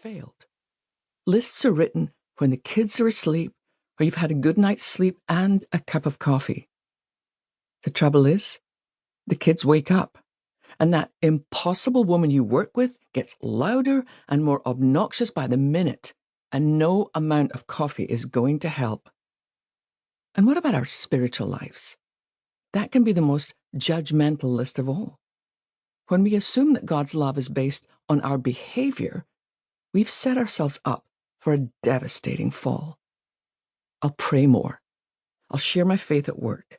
failed. Lists are written when the kids are asleep or you've had a good night's sleep and a cup of coffee. The trouble is, the kids wake up, and that impossible woman you work with gets louder and more obnoxious by the minute, and no amount of coffee is going to help. And what about our spiritual lives? That can be the most judgmental list of all. When we assume that God's love is based on our behavior, we've set ourselves up for a devastating fall. I'll pray more. I'll share my faith at work.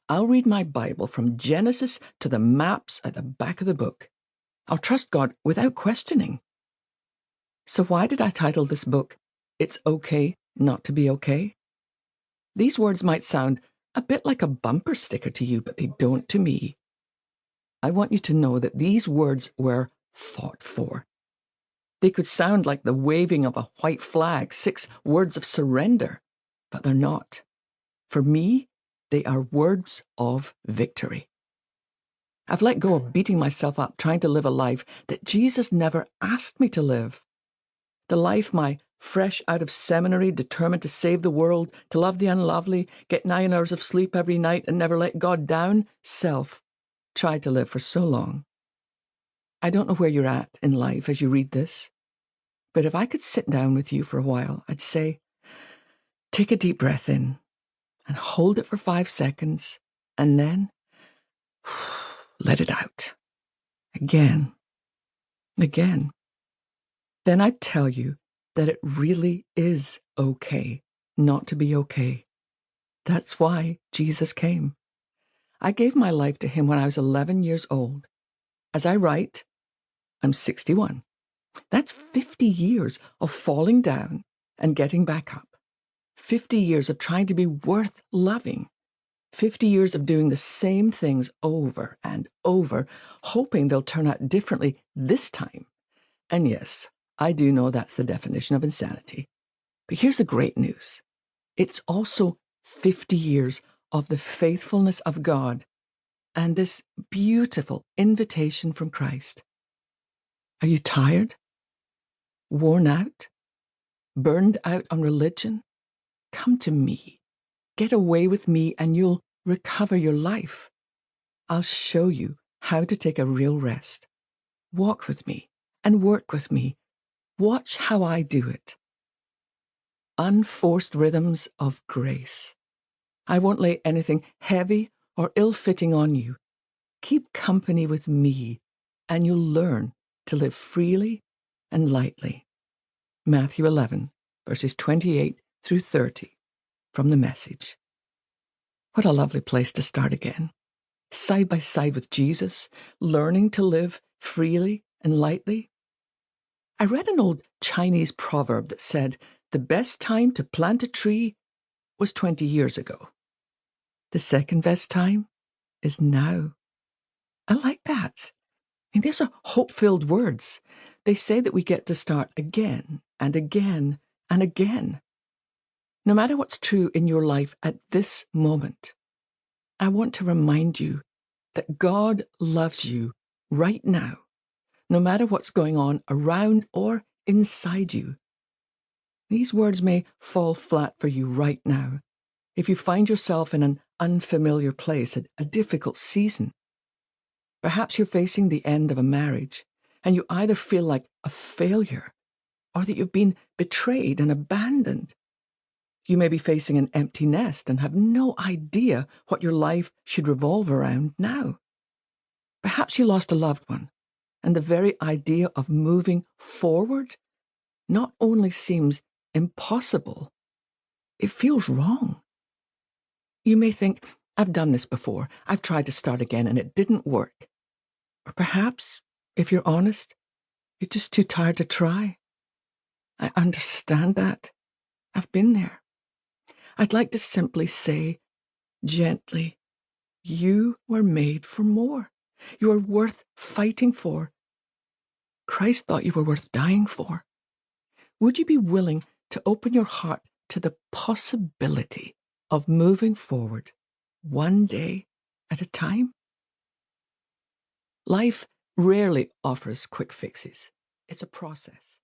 I'll read my Bible from Genesis to the maps at the back of the book. I'll trust God without questioning. So why did I title this book, It's Okay Not to Be Okay? These words might sound a bit like a bumper sticker to you, but they don't to me. I want you to know that these words were fought for. They could sound like the waving of a white flag, 6 words of surrender, but they're not. For me, they are words of victory. I've let go of beating myself up trying to live a life that Jesus never asked me to live. The life my fresh out of seminary, determined to save the world, to love the unlovely, get 9 hours of sleep every night and never let God down, self, tried to live for so long. I don't know where you're at in life as you read this, but if I could sit down with you for a while, I'd say, take a deep breath in and hold it for 5 seconds, and then let it out. Again. Then I'd tell you that it really is okay not to be okay. That's why Jesus came. I gave my life to him when I was 11 years old. As I write, I'm 61. That's 50 years of falling down and getting back up. 50 years of trying to be worth loving. 50 years of doing the same things over and over, hoping they'll turn out differently this time. And yes, I do know that's the definition of insanity. But here's the great news. It's also 50 years of the faithfulness of God and this beautiful invitation from Christ. Are you tired? Worn out? Burned out on religion? Come to me. Get away with me and you'll recover your life. I'll show you how to take a real rest. Walk with me and work with me. Watch how I do it. Unforced rhythms of grace. I won't lay anything heavy or ill-fitting on you. Keep company with me, and you'll learn to live freely and lightly. Matthew 11, verses 28 through 30, from the Message. What a lovely place to start again. Side by side with Jesus, learning to live freely and lightly. I read an old Chinese proverb that said, the best time to plant a tree was 20 years ago. The second best time is now. I like that. I mean, these are hope-filled words. They say that we get to start again and again and again. No matter what's true in your life at this moment, I want to remind you that God loves you right now, no matter what's going on around or inside you. These words may fall flat for you right now if you find yourself in an unfamiliar place at a difficult season. Perhaps you're facing the end of a marriage and you either feel like a failure or that you've been betrayed and abandoned. You may be facing an empty nest and have no idea what your life should revolve around now. Perhaps you lost a loved one, and the very idea of moving forward not only seems impossible, it feels wrong. You may think, I've done this before. I've tried to start again and it didn't work. Or perhaps, if you're honest, you're just too tired to try. I understand that. I've been there. I'd like to simply say, gently, you were made for more. You are worth fighting for. Christ thought you were worth dying for. Would you be willing to open your heart to the possibility of moving forward one day at a time? Life rarely offers quick fixes. It's a process.